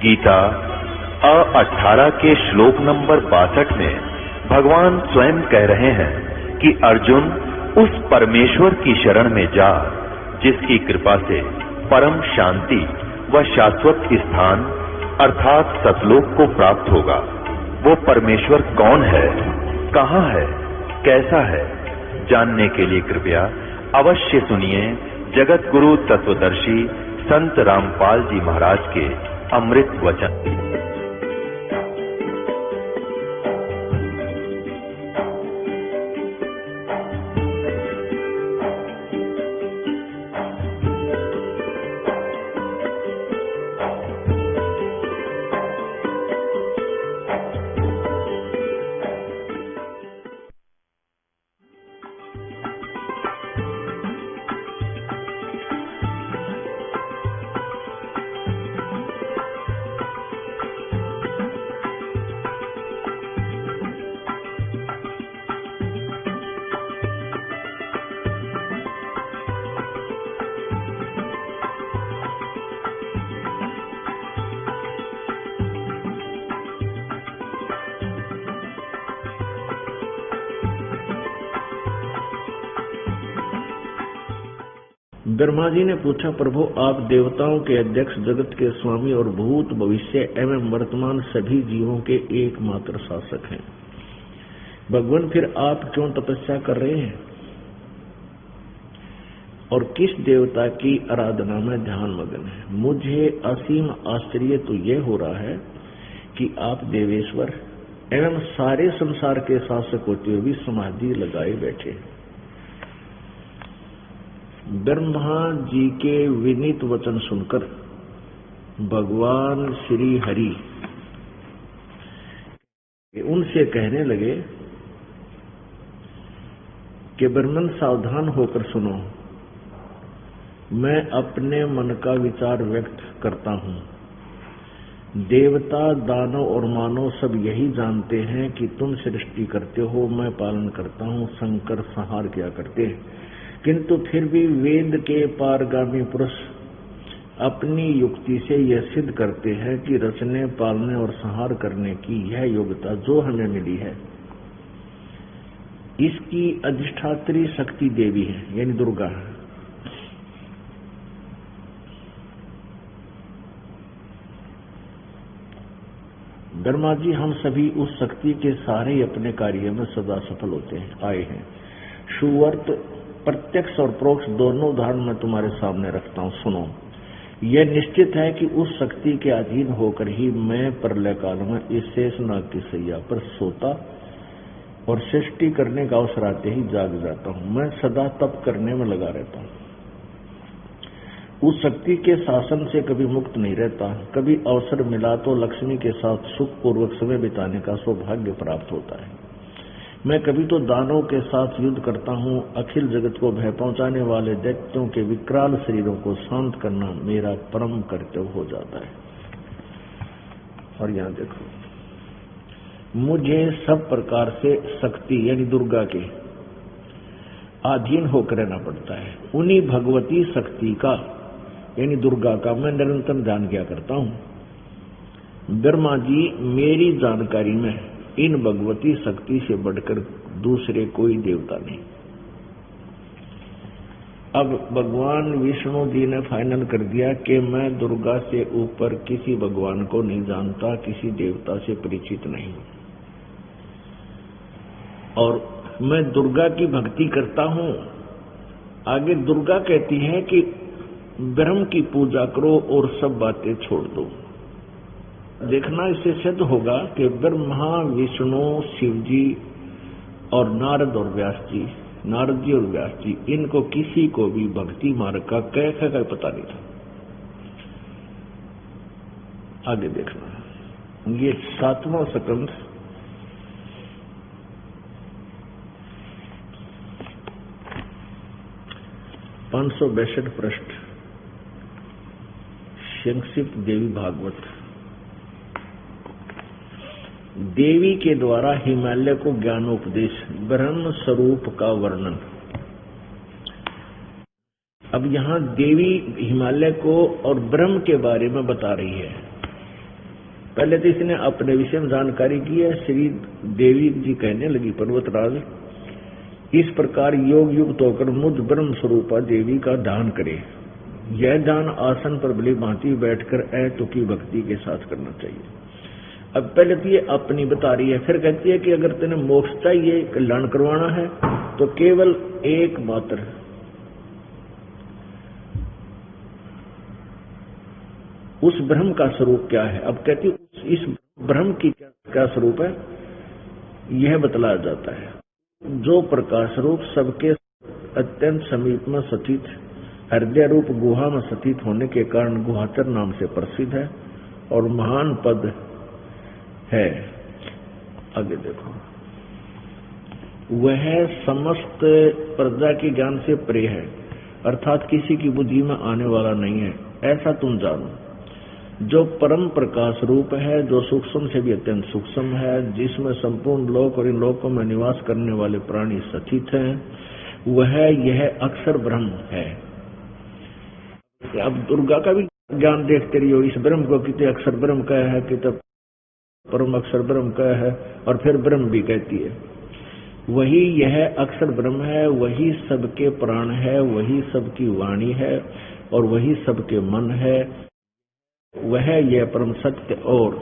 गीता 18 के श्लोक नंबर 62 में भगवान स्वयं कह रहे हैं कि अर्जुन उस परमेश्वर की शरण में जा जिसकी कृपा से परम शांति व शाश्वत स्थान अर्थात सतलोक को प्राप्त होगा। वो परमेश्वर कौन है, कहाँ है, कैसा है, जानने के लिए कृपया अवश्य सुनिए जगत गुरु तत्वदर्शी संत रामपाल जी महाराज के अमृत वचन। ब्रह्मा जी ने पूछा, प्रभु आप देवताओं के अध्यक्ष, जगत के स्वामी और भूत भविष्य एवं वर्तमान सभी जीवों के एकमात्र शासक हैं। भगवान फिर आप क्यों तपस्या कर रहे हैं और किस देवता की आराधना में ध्यान मग्न है? मुझे असीम आश्चर्य तो यह हो रहा है कि आप देवेश्वर एवं सारे संसार के शासक होते हुए भी समाधि लगाए बैठे हैं। ब्रह्मा जी के विनीत वचन सुनकर भगवान श्री हरि उनसे कहने लगे कि ब्रह्मन सावधान होकर सुनो, मैं अपने मन का विचार व्यक्त करता हूं। देवता, दानव और मानव सब यही जानते हैं कि तुम सृष्टि करते हो, मैं पालन करता हूं, संकर संहार किया करते हैं। किंतु फिर भी वेद के पारगामी पुरुष अपनी युक्ति से यह सिद्ध करते हैं कि रचने, पालने और संहार करने की यह योग्यता जो हमें मिली है, इसकी अधिष्ठात्री शक्ति देवी है, यानी दुर्गा है। ब्रह्मा जी, हम सभी उस शक्ति के सहारे ही अपने कार्य में सदा सफल होते हैं आए हैं। सुवर्त प्रत्यक्ष और परोक्ष दोनों उदाहरण मैं तुम्हारे सामने रखता हूं, सुनो। यह निश्चित है कि उस शक्ति के अधीन होकर ही मैं प्रलय काल में इस शेषनाग की सैया पर सोता और सृष्टि करने का अवसर आते ही जाग जाता हूं। मैं सदा तप करने में लगा रहता हूं, उस शक्ति के शासन से कभी मुक्त नहीं रहता। कभी अवसर मिला तो लक्ष्मी के साथ सुखपूर्वक समय बिताने का सौभाग्य प्राप्त होता है। मैं कभी तो दानवों के साथ युद्ध करता हूं। अखिल जगत को भय पहुंचाने वाले दैत्यों के विकराल शरीरों को शांत करना मेरा परम कर्तव्य हो जाता है। और यहां देखो, मुझे सब प्रकार से शक्ति यानी दुर्गा के अधीन होकर रहना पड़ता है। उन्हीं भगवती शक्ति का यानी दुर्गा का मैं निरंतर ध्यान किया करता हूं। ब्रह्मा जी, मेरी जानकारी में इन भगवती शक्ति से बढ़कर दूसरे कोई देवता नहीं। अब भगवान विष्णु जी ने फाइनल कर दिया कि मैं दुर्गा से ऊपर किसी भगवान को नहीं जानता, किसी देवता से परिचित नहीं, और मैं दुर्गा की भक्ति करता हूं। आगे दुर्गा कहती है कि ब्रह्म की पूजा करो और सब बातें छोड़ दो। देखना, इससे सिद्ध होगा कि ब्रह्मा, विष्णु, शिव जी और नारद और व्यास जी, नारद जी और व्यास जी, इनको किसी को भी भक्ति मार्ग का कैसे का पता नहीं था। आगे देखना, ये 7वां स्कंद 562 पृष्ठ, संक्षिप्त देवी भागवत। देवी के द्वारा हिमालय को ज्ञानोपदेश, ब्रह्म स्वरूप का वर्णन। अब यहाँ देवी हिमालय को और ब्रह्म के बारे में बता रही है पहले तो इसने अपने विषय में जानकारी की है। श्री देवी जी कहने लगी, पर्वतराज इस प्रकार योग युक्त होकर मुझ ब्रह्म स्वरूपा देवी का ध्यान करे। यह ध्यान आसन पर भली भांति बैठकर अतुकी भक्ति के साथ करना चाहिए। अब पहले तो ये अपनी बता रही है, फिर कहती है कि अगर तेने मोक्ष चाहिए, कल्याण करवाना है, तो केवल एक मात्र उस ब्रह्म का स्वरूप क्या है। अब कहती इस ब्रह्म की क्या स्वरूप है, यह बतलाया जाता है। जो प्रकाश रूप सबके अत्यंत समीप में स्थित, हृदय रूप गुहा में स्थित होने के कारण गुहाचर नाम से प्रसिद्ध है और महान पद है। आगे देखो, वह समस्त प्रजा के ज्ञान से परे है, अर्थात किसी की बुद्धि में आने वाला नहीं है, ऐसा तुम जानो। जो परम प्रकाश रूप है, जो सूक्ष्म से भी अत्यंत सूक्ष्म है, जिसमें संपूर्ण लोक और इन लोकों में निवास करने वाले प्राणी स्थित हैं, वह यह अक्षर ब्रह्म है। अब दुर्गा का भी ज्ञान देखते रहियो, इस ब्रह्म को कितने अक्षर ब्रह्म कहा है, कितने परम अक्षर ब्रह्म कहा है, और फिर ब्रह्म भी कहती है। वही यह अक्षर ब्रह्म है, वही सबके प्राण है, वही सबकी वाणी है और वही सबके मन है। वह यह परम सत्य और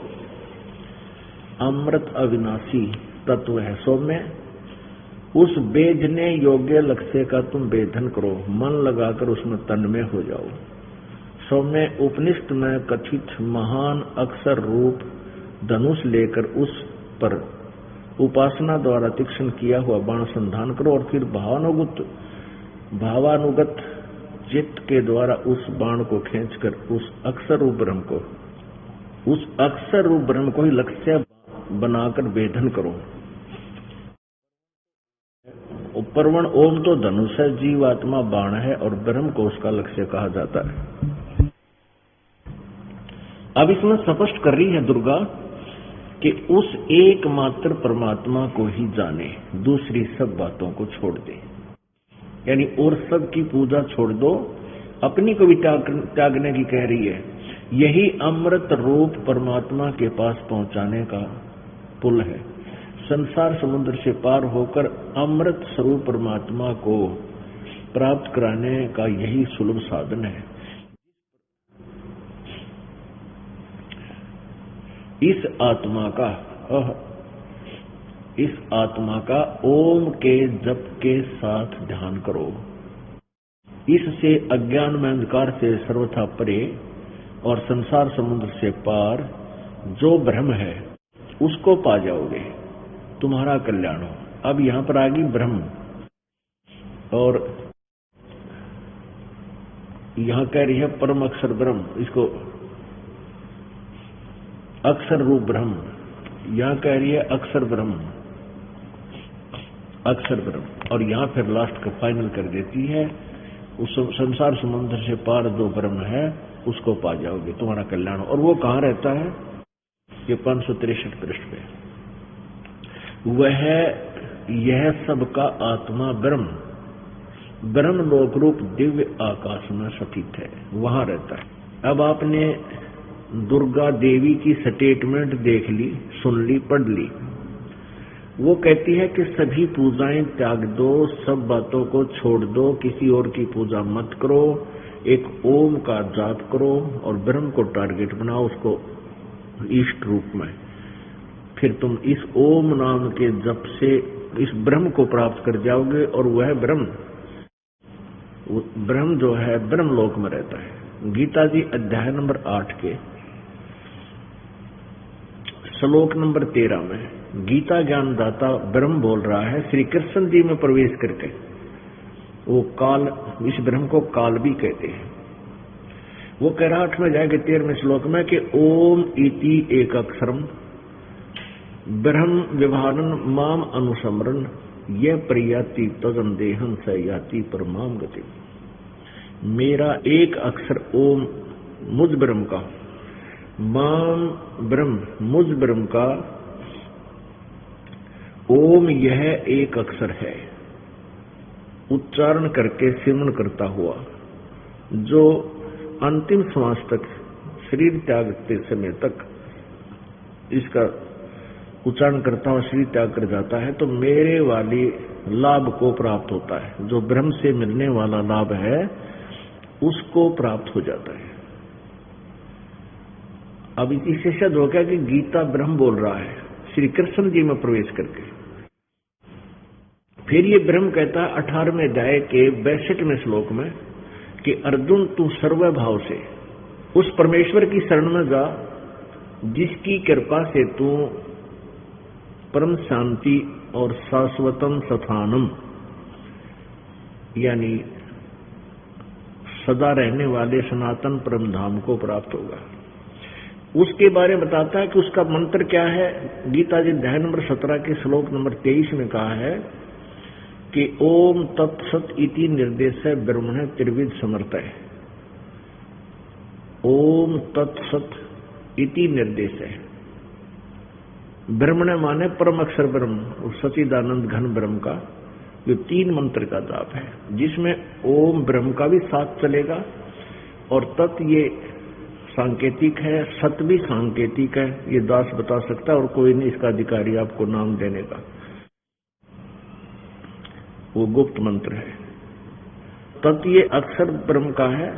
अमृत अविनाशी तत्व है। सौम्य उस बेधने योग्य लक्ष्य का तुम वेधन करो, मन लगाकर उसमें तन्मय हो जाओ। सौम्य उपनिषद में कथित महान अक्षर रूप धनुष लेकर उस पर उपासना द्वारा तीक्ष्ण किया हुआ बाण संधान करो और फिर भावानुगत चित्त के द्वारा उस बाण को खींचकर उस अक्षर रूप ब्रह्म को ही लक्ष्य बनाकर वेधन करो। परवण ओम तो धनुष है, जीवात्मा बाण है और ब्रह्म को उसका लक्ष्य कहा जाता है। अब इसमें स्पष्ट कर रही है दुर्गा कि उस एकमात्र परमात्मा को ही जाने, दूसरी सब बातों को छोड़ दे। यानी और सब की पूजा छोड़ दो, अपनी को भी त्यागने की कह रही है। यही अमृत रूप परमात्मा के पास पहुंचाने का पुल है। संसार समुद्र से पार होकर अमृत स्वरूप परमात्मा को प्राप्त कराने का यही सुलभ साधन है। इस आत्मा का ओम के जप के साथ ध्यान करो। इससे अज्ञान में अंधकार से सर्वथा परे और संसार समुद्र से पार जो ब्रह्म है उसको पा जाओगे, तुम्हारा कल्याण हो। अब यहां पर आ गई ब्रह्म, और यहां कह रही है परम अक्षर ब्रह्म, इसको अक्षर रूप ब्रह्म, यहां कह रही है अक्षर ब्रह्म, और यहां फिर लास्ट का फाइनल कर देती है, उस संसार समुद्र से पार जो ब्रह्म है उसको पा जाओगे, तुम्हारा कल्याण। और वो कहां रहता है, ये 563 पृष्ठ पे। वह यह सबका आत्मा ब्रह्म लोक रूप दिव्य आकाश में स्थित है, वहां रहता है। अब आपने दुर्गा देवी की स्टेटमेंट देख ली, सुन ली, पढ़ ली। वो कहती है कि सभी पूजाएं त्याग दो, सब बातों को छोड़ दो, किसी और की पूजा मत करो, एक ओम का जाप करो और ब्रह्म को टारगेट बनाओ, उसको इष्ट रूप में। फिर तुम इस ओम नाम के जप से इस ब्रह्म को प्राप्त कर जाओगे, और वह ब्रह्म जो है ब्रह्म लोक में रहता है। गीता जी अध्याय नंबर 8 के श्लोक नंबर 13 में गीता ज्ञानदाता ब्रह्म बोल रहा है, श्री कृष्ण जी में प्रवेश करके। वो काल, इस ब्रह्म को काल भी कहते हैं। वो कह रहा 8 में जाएगा 13वें श्लोक में कि ओम इति एक अक्षरम ब्रह्म व्यवहारन माम अनुसमरन यह प्रयाति तदन देहन स याति परमाम गति। मेरा एक अक्षर ओम मुझ ब्रह्म का, माम ब्रह्म मुझ ब्रह्म का, ओम यह एक अक्षर है, उच्चारण करके सिमरन करता हुआ जो अंतिम श्वास तक, शरीर त्यागते समय तक इसका उच्चारण करता हूं, शरीर त्याग कर जाता है, तो मेरे वाली लाभ को प्राप्त होता है। जो ब्रह्म से मिलने वाला लाभ है उसको प्राप्त हो जाता है। अब इससे सिद्ध हो गया कि गीता ब्रह्म बोल रहा है श्री कृष्ण जी में प्रवेश करके। फिर ये ब्रह्म कहता है 18वें अध्याय के 62वें श्लोक में कि अर्जुन तू सर्वभाव से उस परमेश्वर की शरण में जा जिसकी कृपा से तू परम शांति और शाश्वतम स्थानम यानी सदा रहने वाले सनातन परम धाम को प्राप्त होगा। उसके बारे में बताता है कि उसका मंत्र क्या है। गीता जी अध्याय नंबर 17 के श्लोक नंबर 23 में कहा है कि ओम तत्सत इति निर्देश ब्रह्मण त्रिविध समर्थ है। ओम तत्सत इति निर्देश है। ब्रह्मण माने परम अक्षर ब्रह्म और सच्चिदानंद घन ब्रह्म का जो 3 मंत्र का जाप है, जिसमें ओम ब्रह्म का भी साथ चलेगा और तत् ये सांकेतिक है, सत भी सांकेतिक है। ये दास बता सकता है और कोई नहीं इसका अधिकारी आपको नाम देने का। वो गुप्त मंत्र है। तत् ये अक्षर ब्रह्म का है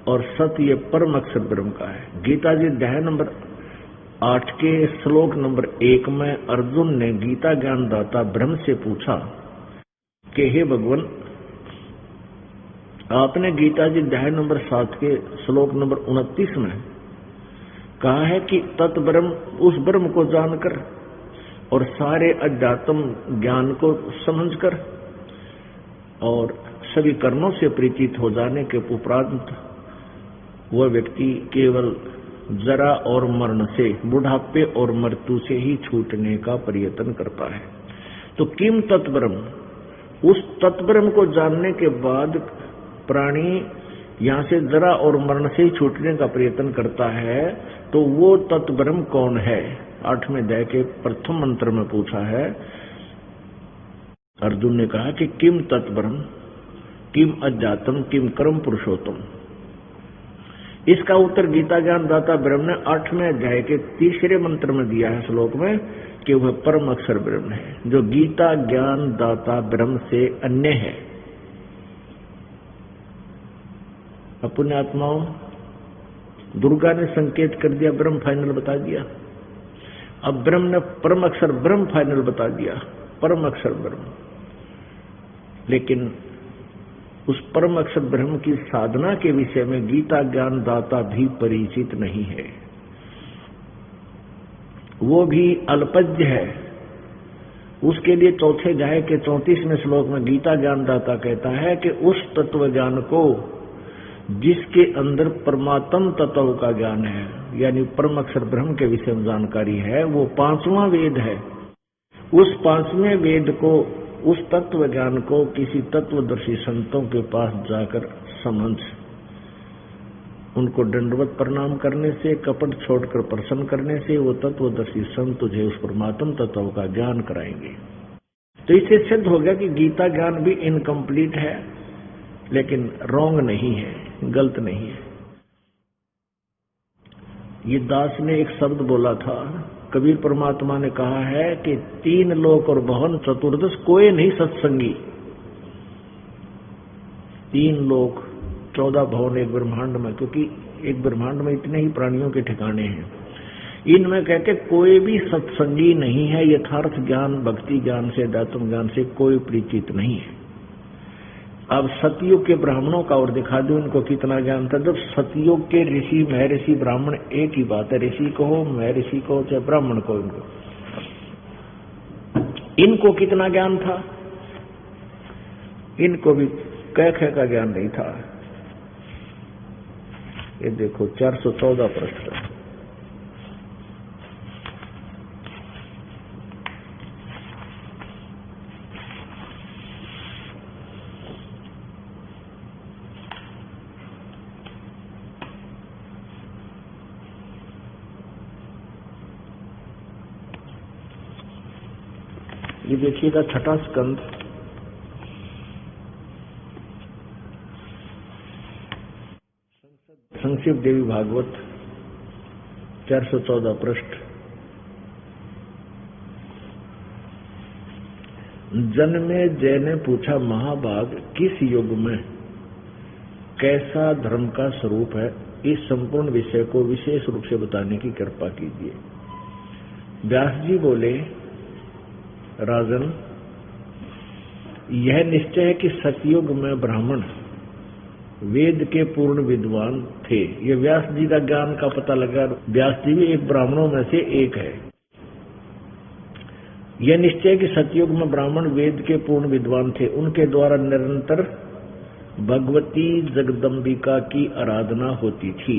और सत ये परम अक्षर ब्रह्म का है। गीता जी अध्याय नंबर 8 के श्लोक नंबर 1 में अर्जुन ने गीता ज्ञान दाता ब्रह्म से पूछा कि हे भगवान, आपने गीता जी अध्याय नंबर 7 के श्लोक नंबर 29 में कहा है कि तत् ब्रह्म उस ब्रह्म को जानकर और सारे अध्यात्म ज्ञान को समझकर और सभी कर्मों से परिचित हो जाने के उपरांत वह व्यक्ति केवल जरा और मरण से, बुढ़ापे और मृत्यु से ही छूटने का प्रयत्न करता है। तो किम तत्ब्रह्म, उस तत्ब्रह्म को जानने के बाद प्राणी यहां से जरा और मरण से ही छूटने का प्रयत्न करता है, तो वो तत्ब्रह्म कौन है? 8वें अध्याय के प्रथम मंत्र में पूछा है। अर्जुन ने कहा कि किम तत्ब्रह्म, किम अध्यात्म, किम कर्म पुरुषोत्तम। इसका उत्तर गीता ज्ञान दाता ब्रह्म ने 8वें अध्याय के 3रे मंत्र में दिया है श्लोक में कि वह परम अक्षर ब्रह्म है, जो गीता ज्ञान दाता ब्रह्म से अन्य है। अपने आत्माओं, दुर्गा ने संकेत कर दिया, ब्रह्म फाइनल बता दिया। अब ब्रह्म ने परम अक्षर ब्रह्म फाइनल बता दिया, परम अक्षर ब्रह्म। लेकिन उस परम अक्षर ब्रह्म की साधना के विषय में गीता ज्ञान दाता भी परिचित नहीं है, वो भी अल्पज्ञ है। उसके लिए 4थे अध्याय के 34वें श्लोक में गीता ज्ञान दाता कहता है कि उस तत्व ज्ञान को जिसके अंदर परमात्म तत्व का ज्ञान है, यानी परम अक्षर ब्रह्म के विषय में जानकारी है, वो 5वां वेद है। उस 5वें वेद को, उस तत्व ज्ञान को किसी तत्वदर्शी संतों के पास जाकर समझ, उनको दंडवत प्रणाम करने से, कपट छोड़कर प्रसन्न करने से वो तत्वदर्शी संत तुझे उस परमात्म तत्व का ज्ञान कराएंगे। तो इससे सिद्ध हो गया कि गीता ज्ञान भी इनकम्प्लीट है, लेकिन रॉन्ग नहीं है, गलत नहीं है। ये दास ने एक शब्द बोला था, कबीर परमात्मा ने कहा है कि 3 लोक और भवन चतुर्दश कोई नहीं सत्संगी। 3 लोक 14 भवन एक ब्रह्मांड में, क्योंकि एक ब्रह्मांड में इतने ही प्राणियों के ठिकाने हैं। इनमें कहते कोई भी सत्संगी नहीं है, यथार्थ ज्ञान भक्ति ज्ञान से, अध्यात्म ज्ञान से कोई परिचित नहीं है। अब सतयुग के ब्राह्मणों का और दिखा दो इनको कितना ज्ञान था। जब सतयुग के ऋषि महर्षि ब्राह्मण एक ही बात है, ऋषि कहो महर्षि कहो चाहे ब्राह्मण कहो, इनको कितना ज्ञान था? इनको भी कह का ज्ञान नहीं था। ये देखो 414 पृष्ठ। ये देखिएगा 6ठा स्कंद, संक्षिप्त देवी भागवत 414 पृष्ठ। जन्मे जय ने पूछा, महाभाग किस युग में कैसा धर्म का स्वरूप है, इस संपूर्ण विषय को विशेष रूप से बताने की कृपा कीजिए। व्यास जी बोले, राजन, यह निश्चय है कि सतयुग में ब्राह्मण वेद के पूर्ण विद्वान थे। ये व्यास जी का ज्ञान का पता लगा। व्यास जी भी एक ब्राह्मणों में से एक है। यह निश्चय कि सतयुग में ब्राह्मण वेद के पूर्ण विद्वान थे। उनके द्वारा निरंतर भगवती जगदम्बिका की आराधना होती थी।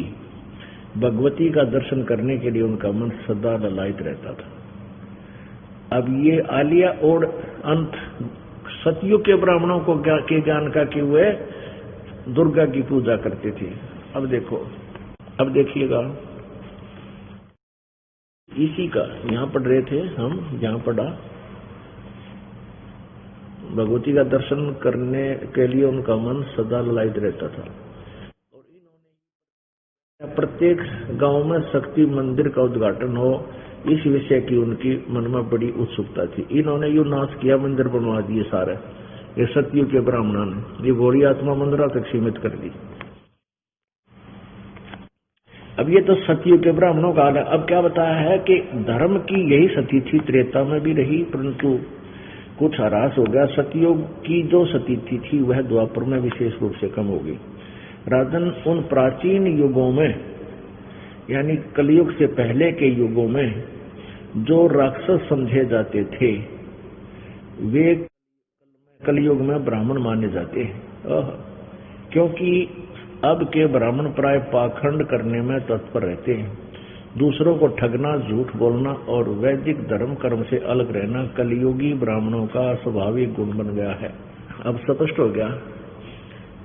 भगवती का दर्शन करने के लिए उनका मन सदा ललायित रहता था। अब ये आलिया और अंत सतयुग के ब्राह्मणों को के ज्ञान का कि वे दुर्गा की पूजा करते थे। अब देखो, अब देखिएगा, इसी का यहां पढ़ रहे थे हम, यहां पढ़ा भगवती का दर्शन करने के लिए उनका मन सदा ललायित रहता था। और इन्होंने प्रत्येक गांव में शक्ति मंदिर का उद्घाटन हो, इस विषय की उनकी मन में बड़ी उत्सुकता थी। इन्होंने यो नाश किया, मंदिर बनवा दिए सारे। ये सतयुग के ब्राह्मणों ने ये घोड़ी आत्मा मंदिरों तक सीमित कर दी। अब ये तो सतयुग के ब्राह्मणों का हाल है। अब क्या बताया है कि धर्म की यही सती थी, त्रेता में भी रही, परंतु कुछ ह्रास हो गया। सतयुग की जो सती थी वह द्वापर में विशेष रूप से कम हो गई। राजन, उन प्राचीन युगों में यानी कलयुग से पहले के युगों में जो राक्षस समझे जाते थे वे कलयुग में ब्राह्मण माने जाते हैं। क्योंकि अब के ब्राह्मण प्राय पाखंड करने में तत्पर रहते हैं। दूसरों को ठगना, झूठ बोलना और वैदिक धर्म कर्म से अलग रहना कलयुगी ब्राह्मणों का स्वाभाविक गुण बन गया है। अब स्पष्ट हो गया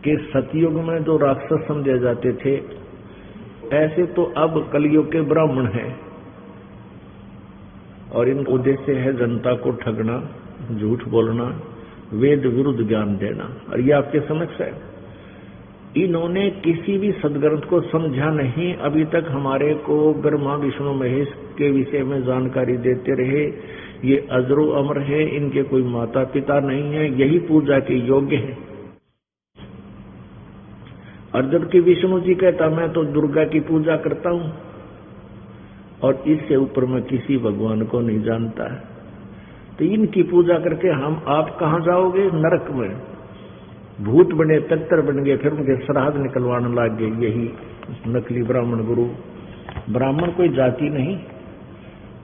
कि सतयुग में जो राक्षस समझे जाते थे ऐसे तो अब कलयुग के ब्राह्मण हैं और इन उद्देश्य है जनता को ठगना, झूठ बोलना, वेद विरुद्ध ज्ञान देना। और ये आपके समक्ष है। इन्होंने किसी भी सदग्रंथ को समझा नहीं। अभी तक हमारे को ब्रह्मा विष्णु महेश के विषय में जानकारी देते रहे। ये अजरो अमर है, इनके कोई माता पिता नहीं है, यही पूजा के योग्य है। और जबकि विष्णु जी कहता मैं तो दुर्गा की पूजा करता हूं और इससे ऊपर मैं किसी भगवान को नहीं जानता है, तो इनकी पूजा करके आप कहां जाओगे? नरक में। भूत बने, पितर बन गए, फिर उनके श्राद्ध निकलवाने लग गए यही नकली ब्राह्मण गुरु। ब्राह्मण कोई जाति नहीं,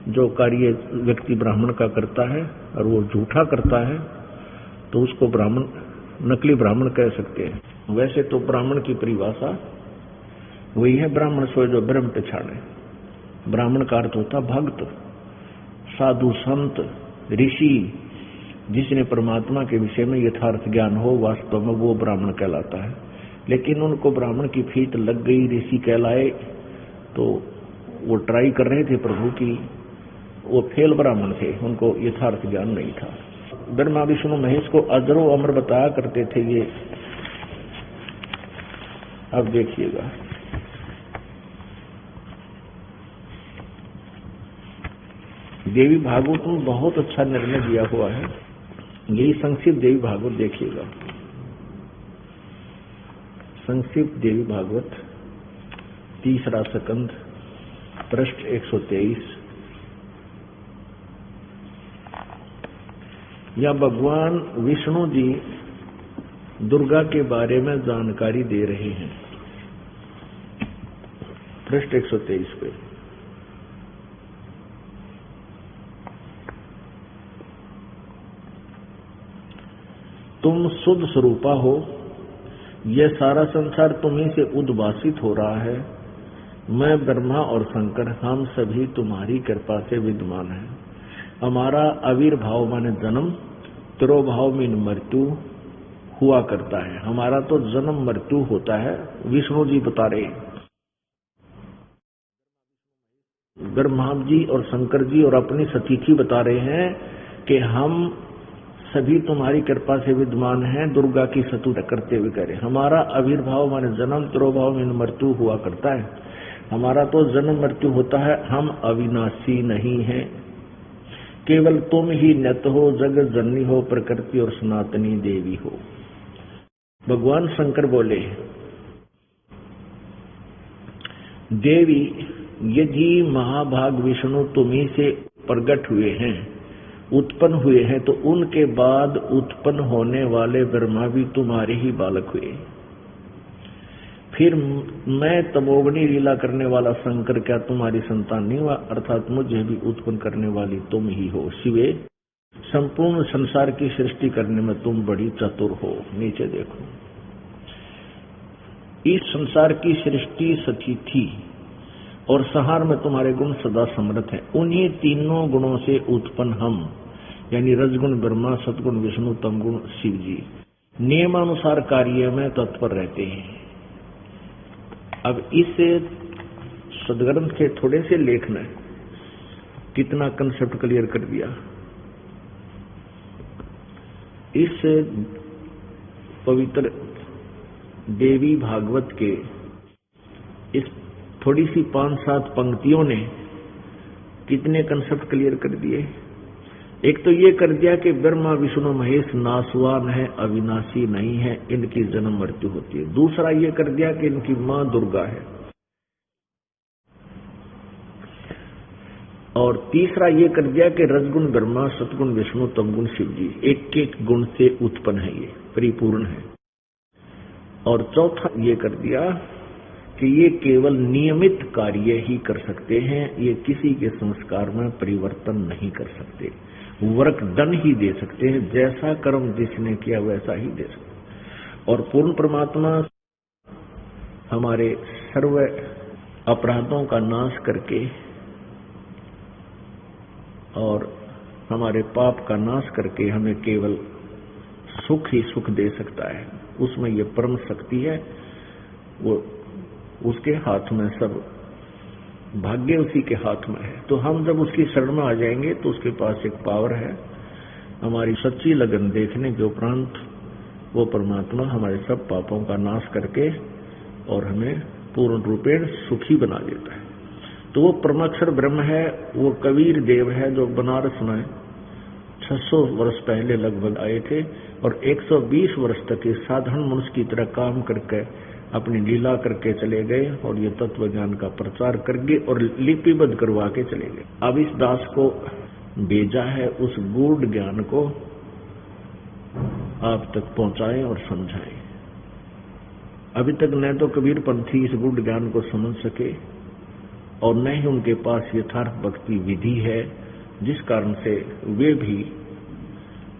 जो कार्य व्यक्ति ब्राह्मण का करता है और वो झूठा करता है तो उसको ब्राह्मण, नकली ब्राह्मण कह सकते हैं। वैसे तो ब्राह्मण की परिभाषा वही है, ब्राह्मण सो जो ब्रह्म पछाड़े। ब्राह्मण का अर्थ होता भक्त, साधु, संत, ऋषि, जिसने परमात्मा के विषय में यथार्थ ज्ञान हो, वास्तव में वो ब्राह्मण कहलाता है। लेकिन उनको ब्राह्मण की फीट लग गई, ऋषि कहलाए, तो वो ट्राई कर रहे थे प्रभु की, वो फेल ब्राह्मण थे, उनको यथार्थ ज्ञान नहीं था। ब्रह्मा विष्णु महेश को अजरो अमर बताया करते थे ये। अब देखिएगा, देवी भागवत में बहुत अच्छा निर्णय दिया हुआ है। यही संक्षिप्त देवी भागवत देखिएगा। संक्षिप्त देवी भागवत 3रा स्कंध, पृष्ठ 123। या भगवान विष्णु जी दुर्गा के बारे में जानकारी दे रहे हैं। पृष्ठ 123 पे तुम शुद्ध स्वरूपा हो, यह सारा संसार तुम्ही से उद्भासित हो रहा है। मैं ब्रह्मा और शंकर हम सभी तुम्हारी कृपा से विद्यमान हैं। हमारा आविर्भाव माने जन्म, तिरोभाव मीन मृत्यु हुआ करता है। हमारा तो जन्म मृत्यु होता है, विष्णु जी बता रहे। ब्रह्मा जी और शंकर जी और अपनी सतीथि बता रहे हैं कि हम सभी तुम्हारी कृपा से विद्यमान हैं, दुर्गा की स्तुति करते हुए कह रहे हमारा आविर्भाव माने जन्म, तिरोभाव मीन मृत्यु हुआ करता है। हमारा तो जन्म मृत्यु होता है, हम अविनाशी नहीं हैं। केवल तुम ही नित हो, जगत जननी हो, प्रकृति और सनातनी देवी हो। भगवान शंकर बोले, देवी यदि महाभाग विष्णु तुम्ही से प्रकट हुए हैं, उत्पन्न हुए हैं, तो उनके बाद उत्पन्न होने वाले ब्रह्मा भी तुम्हारे ही बालक हुए। फिर मैं तमोगुणी लीला करने वाला शंकर क्या तुम्हारी संतान नहीं हुआ? अर्थात मुझे भी उत्पन्न करने वाली तुम ही हो। शिवे, संपूर्ण संसार की सृष्टि करने में तुम बड़ी चतुर हो। नीचे देखो, इस संसार की सृष्टि सची थी और संहार में तुम्हारे गुण सदा समर्थ हैं। उन्हीं तीनों गुणों से उत्पन्न हम, यानी रजगुण ब्रह्मा, सतगुण विष्णु, तमगुण शिव जी, नियमानुसार कार्य में तत्पर रहते हैं। अब इस सदग्रंथ के थोड़े से लेख ने कितना कंसेप्ट क्लियर कर दिया। इस पवित्र देवी भागवत के इस थोड़ी सी 5-7 पंक्तियों ने कितने कंसेप्ट क्लियर कर दिए। एक तो ये कर दिया कि ब्रह्मा विष्णु महेश नासवान है, अविनाशी नहीं है, इनकी जन्म मृत्यु होती है। दूसरा ये कर दिया कि इनकी मां दुर्गा है। और तीसरा ये कर दिया कि रजगुण ब्रह्मा, सतगुण विष्णु, तमगुण शिव जी, एक एक गुण से उत्पन्न है, ये परिपूर्ण है। और चौथा ये कर दिया कि ये केवल नियमित कार्य ही कर सकते हैं, ये किसी के संस्कार में परिवर्तन नहीं कर सकते, वर्क डन ही दे सकते हैं, जैसा कर्म जिसने किया वैसा ही दे सकते। और पूर्ण परमात्मा हमारे सर्व अपराधों का नाश करके और हमारे पाप का नाश करके हमें केवल सुख ही सुख दे सकता है। उसमें ये परम शक्ति है, वो उसके हाथ में, सब भाग्य उसी के हाथ में है। तो हम जब उसकी शरण में आ जाएंगे तो उसके पास एक पावर है, हमारी सच्ची लगन देखने के उपरांत वो परमात्मा हमारे सब पापों का नाश करके और हमें पूर्ण रूपेण सुखी बना देता है। तो वो परमाक्षर ब्रह्म है, वो कबीर देव है जो बनारस में 600 वर्ष पहले लगभग आए थे और 120 वर्ष तक इस साधारण मनुष्य की तरह काम करके अपनी लीला करके चले गए और ये तत्व ज्ञान का प्रचार करके और लिपिबद्ध करवा के चले गए। अब इस दास को भेजा है उस गूढ़ ज्ञान को आप तक पहुंचाएं और समझाएं। अभी तक न तो कबीर पंथी इस गूढ़ ज्ञान को समझ सके और न ही उनके पास यथार्थ भक्ति विधि है, जिस कारण से वे भी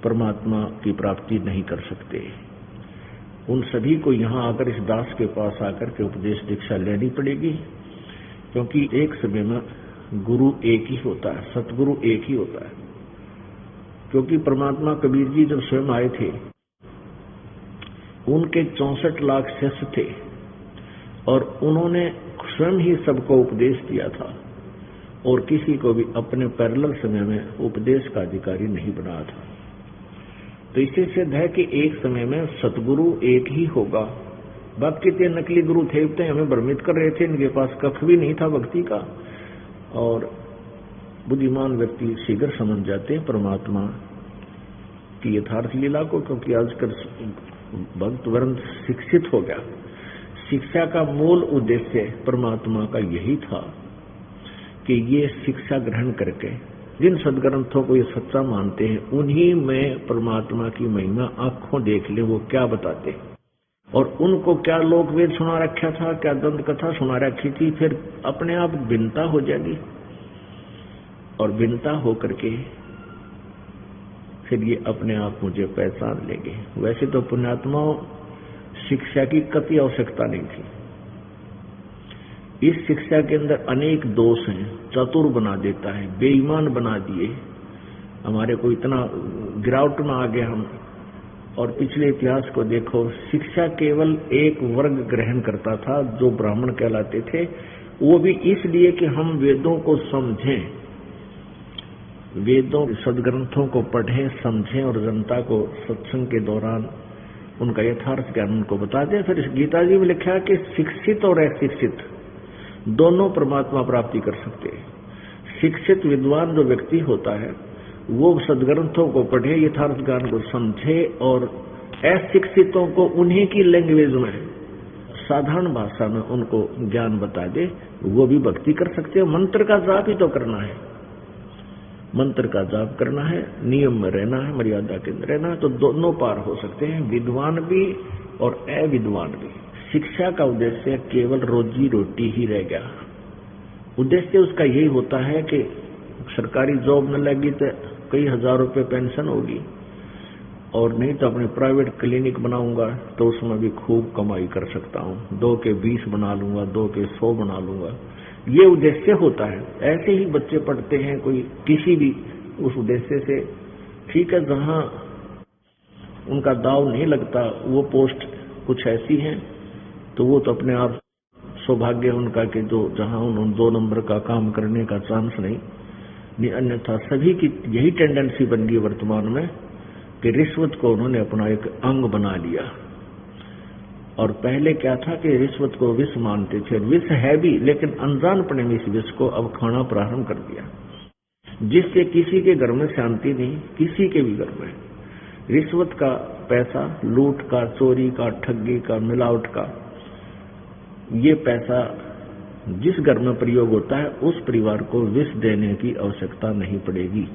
परमात्मा की प्राप्ति नहीं कर सकते। उन सभी को यहाँ आकर इस दास के पास आकर के उपदेश दीक्षा लेनी पड़ेगी, क्योंकि एक समय में गुरु एक ही होता है, सतगुरु एक ही होता है। क्योंकि परमात्मा कबीर जी जब स्वयं आए थे, उनके 64 लाख शिष्य थे और उन्होंने स्वयं ही सबको उपदेश दिया था और किसी को भी अपने पैरेलल समय में उपदेश का अधिकारी नहीं बनाया था। तो इससे सिद्ध है कि एक समय में सतगुरु एक ही होगा। बाकी के नकली गुरु थे, हमें भ्रमित कर रहे थे, इनके पास कख भी नहीं था भक्ति का। और बुद्धिमान व्यक्ति शीघ्र समझ जाते परमात्मा की यथार्थ लीला को, क्योंकि आजकल भक्त वर्ण शिक्षित हो गया। शिक्षा का मूल उद्देश्य परमात्मा का यही था कि ये शिक्षा ग्रहण करके जिन सदग्रंथों को ये सच्चा मानते हैं, उन्हीं में परमात्मा की महिमा आंखों देख ले वो क्या बताते, और उनको क्या लोकवेद सुना रखा था, क्या दंत कथा सुना रखी थी, फिर अपने आप भिन्नता हो जाएगी और भिन्नता हो करके फिर ये अपने आप मुझे पहचान लेंगे। वैसे तो पुण्यात्माओं शिक्षा की कति आवश्यकता नहीं थी। इस शिक्षा के अंदर अनेक दोष हैं, चतुर बना देता है, बेईमान बना दिए, हमारे को इतना गिरावट में आ गए हम। और पिछले इतिहास को देखो, शिक्षा केवल एक वर्ग ग्रहण करता था जो ब्राह्मण कहलाते थे, वो भी इसलिए कि हम वेदों को समझें, वेदों सदग्रंथों को पढ़ें, समझें और जनता को सत्संग के दौरान उनका यथार्थ ज्ञान उनको बता दें। फिर इस गीता जी में लिखा है कि शिक्षित और अशिक्षित दोनों परमात्मा प्राप्ति कर सकते हैं। शिक्षित विद्वान जो व्यक्ति होता है वो सदग्रंथों को पढ़े, यथार्थ ज्ञान को समझे और अशिक्षितों को उन्हीं की लैंग्वेज में, साधारण भाषा में उनको ज्ञान बता दे, वो भी भक्ति कर सकते हैं। मंत्र का जाप ही तो करना है, मंत्र का जाप करना है, नियम में रहना है, मर्यादा के अंदर रहना है, तो दोनों पार हो सकते हैं, विद्वान भी और अविद्वान भी। शिक्षा का उद्देश्य केवल रोजी रोटी ही रह गया। उद्देश्य उसका यही होता है कि सरकारी जॉब में लगी तो कई हजार रुपए पेंशन होगी, और नहीं तो अपने प्राइवेट क्लिनिक बनाऊंगा तो उसमें भी खूब कमाई कर सकता हूँ, 2 के 20 बना लूंगा, 2 के 100 बना लूंगा, ये उद्देश्य होता है। ऐसे ही बच्चे पढ़ते हैं कोई किसी भी उस उद्देश्य से, ठीक है, जहां उनका दाव नहीं लगता, वो पोस्ट कुछ ऐसी है तो वो तो अपने आप सौभाग्य उनका कि जो जहां उन्होंने 2 नंबर का काम करने का चांस नहीं, अन्यथा सभी की यही टेंडेंसी बन गई वर्तमान में कि रिश्वत को उन्होंने अपना एक अंग बना लिया। और पहले क्या था कि रिश्वत को विष मानते थे, विष है भी, लेकिन अनजानपने में इस विष को अब खाना प्रारंभ कर दिया, जिससे किसी के घर में शांति नहीं, किसी के भी घर में। रिश्वत का पैसा, लूट का, चोरी का, ठगी का, मिलावट का, ये पैसा जिस घर में प्रयोग होता है उस परिवार को विष देने की आवश्यकता नहीं पड़ेगी।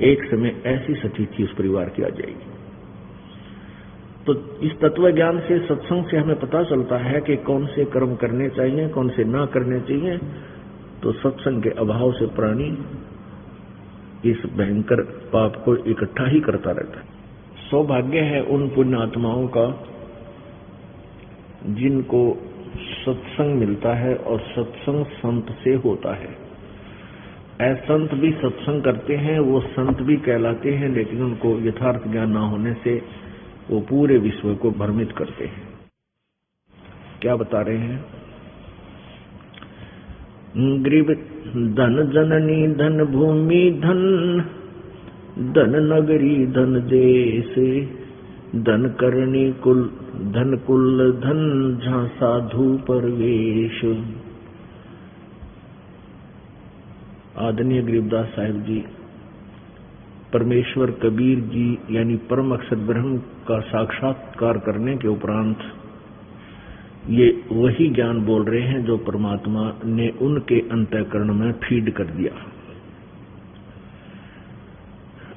एक समय ऐसी स्थिति उस परिवार की आ जाएगी। तो इस तत्व ज्ञान से, सत्संग से हमें पता चलता है कि कौन से कर्म करने चाहिए, कौन से ना करने चाहिए। तो सत्संग के अभाव से प्राणी इस भयंकर पाप को इकट्ठा ही करता रहता है। सौभाग्य है उन पुण्य आत्माओं का जिनको सत्संग मिलता है और सत्संग संत से होता है। असंत भी सत्संग करते हैं, वो संत भी कहलाते हैं, लेकिन उनको यथार्थ ज्ञान न होने से वो पूरे विश्व को भ्रमित करते हैं। क्या बता रहे हैं? ग्रीव धन जननी धन भूमि धन, धन नगरी धन देश, धन करणी कुल धन कुल धन, जहां साधु परवेश। आदरणीय गरीबदास साहिब जी, परमेश्वर कबीर जी यानी परम अक्षर ब्रह्म का साक्षात्कार करने के उपरांत ये वही ज्ञान बोल रहे हैं जो परमात्मा ने उनके अंतःकरण में फीड कर दिया।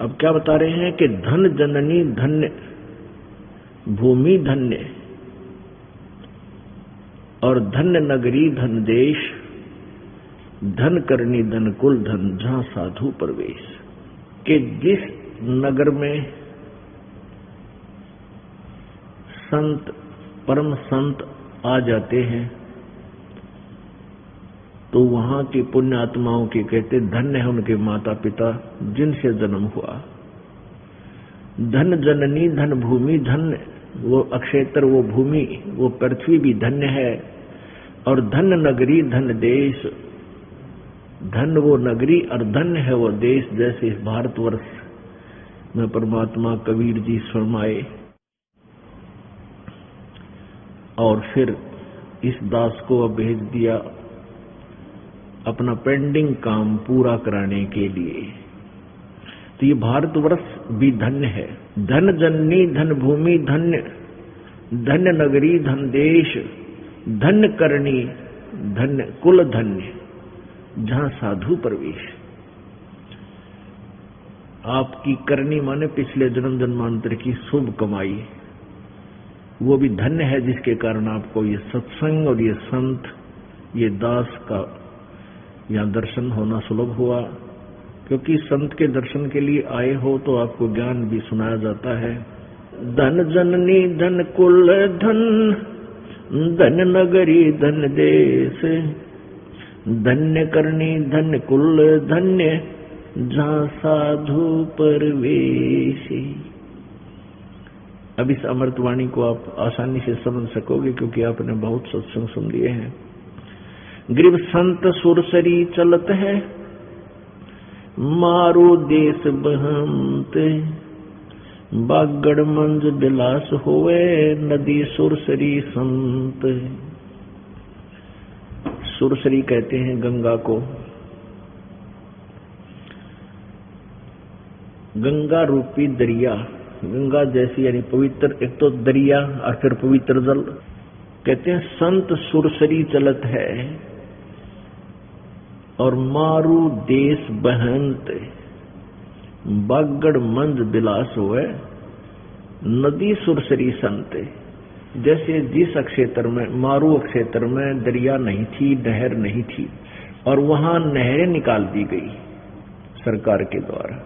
अब क्या बता रहे हैं कि धन जननी धन्य भूमि धन्य, और धन्य नगरी धन देश, धन करनी धन कुल धन, जहां साधु प्रवेश। कि जिस नगर में संत, परम संत आ जाते हैं तो वहां की पुण्य आत्माओं की कहते धन्य है उनके माता पिता जिनसे जन्म हुआ। धन जननी धन भूमि धन्य, वो अक्षेत्र, वो भूमि, वो पृथ्वी भी धन्य है। और धन नगरी धन देश, धन वो नगरी और धन्य है वो देश। जैसे इस भारतवर्ष में परमात्मा कबीर जी फरमाए, और फिर इस दास को अब भेज दिया अपना पेंडिंग काम पूरा कराने के लिए। तो ये भारतवर्ष भी धन्य है। धन जननी धन भूमि धन्य, धन्य नगरी धन देश, धन्य करनी धन्य कुल धन्य, जहां साधु प्रवेश। आपकी करनी माने पिछले जन्म जन्मांतर की शुभ कमाई, वो भी धन्य है जिसके कारण आपको ये सत्संग और ये संत, ये दास का यहाँ दर्शन होना सुलभ हुआ। क्योंकि संत के दर्शन के लिए आए हो तो आपको ज्ञान भी सुनाया जाता है। धन जननी धन कुल धन, धन नगरी धन देश, धन्य करनी धन्य कुल धन्य, जहां साधु परवेश। अब इस अमृतवाणी को आप आसानी से समझ सकोगे क्योंकि आपने बहुत सत्संग सुन लिए हैं। ग्रीव संत सुरसरी चलत है, मारो देश बहंत, बागड़ मंज बिलास होवे, नदी सुरसरी संत। सुरसरी कहते हैं गंगा को। गंगा रूपी दरिया, गंगा जैसी यानी पवित्र, एक तो दरिया और फिर पवित्र जल। कहते हैं संत सुरसरी चलत है और मारू देश बहंत, बागड़ मंज बिलास हुए नदी सुरसरी संत। जैसे जिस क्षेत्र में, मारू क्षेत्र में दरिया नहीं थी, नहर नहीं थी, और वहां नहरें निकाल दी गई सरकार के द्वारा।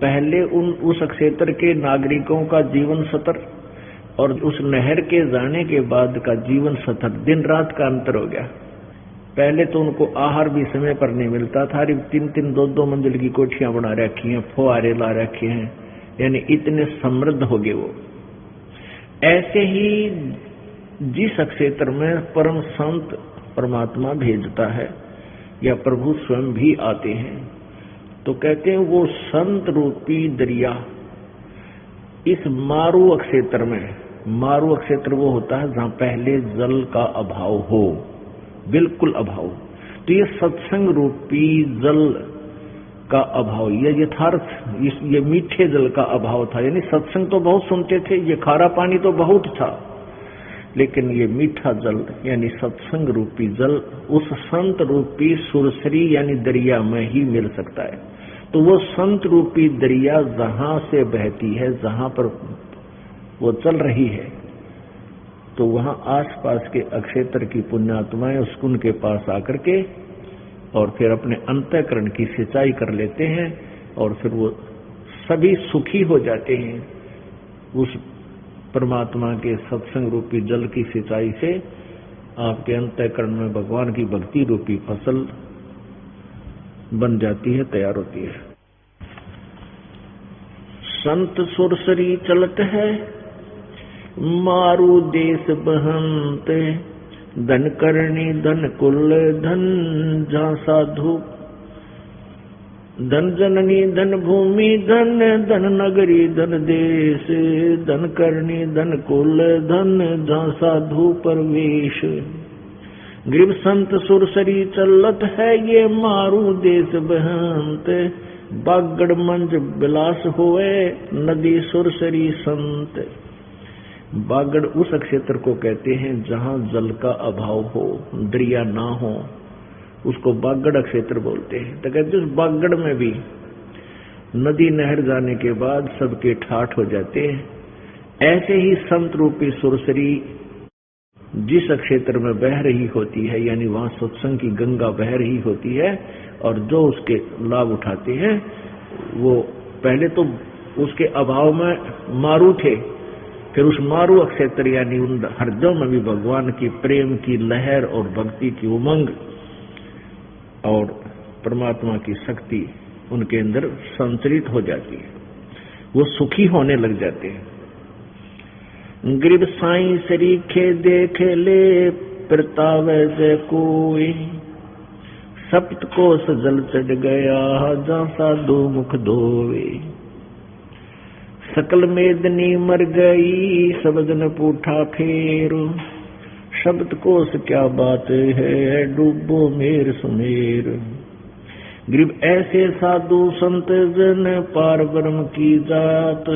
पहले उस क्षेत्र के नागरिकों का जीवन स्तर और उस नहर के जाने के बाद का जीवन स्तर दिन रात का अंतर हो गया। पहले तो उनको आहार भी समय पर नहीं मिलता था, 3-3, 2-2 मंजिल की कोठियां बना रखी हैं, फुहारे ला रखे हैं, यानी इतने समृद्ध हो गए वो। ऐसे ही जिस क्षेत्र में परम संत परमात्मा भेजता है या प्रभु स्वयं भी आते हैं, तो कहते हैं वो संत रूपी दरिया इस मारू क्षेत्र में, मारू क्षेत्र वो होता है जहां पहले जल का अभाव हो, बिल्कुल अभाव। तो ये सत्संग रूपी जल का अभाव, ये यथार्थ, ये मीठे जल का अभाव था। यानी सत्संग तो बहुत सुनते थे, ये खारा पानी तो बहुत था, लेकिन ये मीठा जल यानी सत्संग रूपी जल उस संत रूपी सुरसरी यानी दरिया में ही मिल सकता है। तो वो संत रूपी दरिया जहां से बहती है, जहां पर वो चल रही है, तो वहां आसपास के क्षेत्र की पुण्यात्माएं उस कुंड के पास आकर के और फिर अपने अंतःकरण की सिंचाई कर लेते हैं और फिर वो सभी सुखी हो जाते हैं। उस परमात्मा के सत्संग रूपी जल की सिंचाई से आपके अंतःकरण में भगवान की भक्ति रूपी फसल बन जाती है, तैयार होती है। संत सुरसरी चलत है मारू देश बहंत, धन करणी धन कुल धन जहाँ साधु, धन जननी धन भूमि धन, धन नगरी धन देश, धन करणी धन कुल धन जहाँ साधु परवेश। ग्रीव संत सुरसरी चलत है ये मारू देश बहंत, बागड़ मंज बिलास होए नदी सुरसरी संत। बागड़ उस क्षेत्र को कहते हैं जहां जल का अभाव हो, दरिया ना हो, उसको बागड़ क्षेत्र बोलते हैं। तो कहते हैं उस बागड़ में भी नदी नहर जाने के बाद सबके ठाठ हो जाते हैं। ऐसे ही संत रूपी सुरसरी जिस क्षेत्र में बह रही होती है, यानी वहां सत्संग की गंगा बह रही होती है, और जो उसके लाभ उठाते हैं वो पहले तो उसके अभाव में मारू थे, फिर उस मारू क्षेत्र यानी उन हृदयों में भी भगवान की प्रेम की लहर और भक्ति की उमंग और परमात्मा की शक्ति उनके अंदर संचरित हो जाती है, वो सुखी होने लग जाते हैं। गिरब साईं सरीखे देखे ले प्रतावे जय कोई, सप्त कोस जल चढ़ गया जहाँ साधु मुख धोवे। सकल मेदनी मर गई सब जन पूठा फेर, शब्द कोस क्या बात है डूबो मेर सुमेर। गिरब ऐसे साधु संत जन पार ब्रह्म की जात,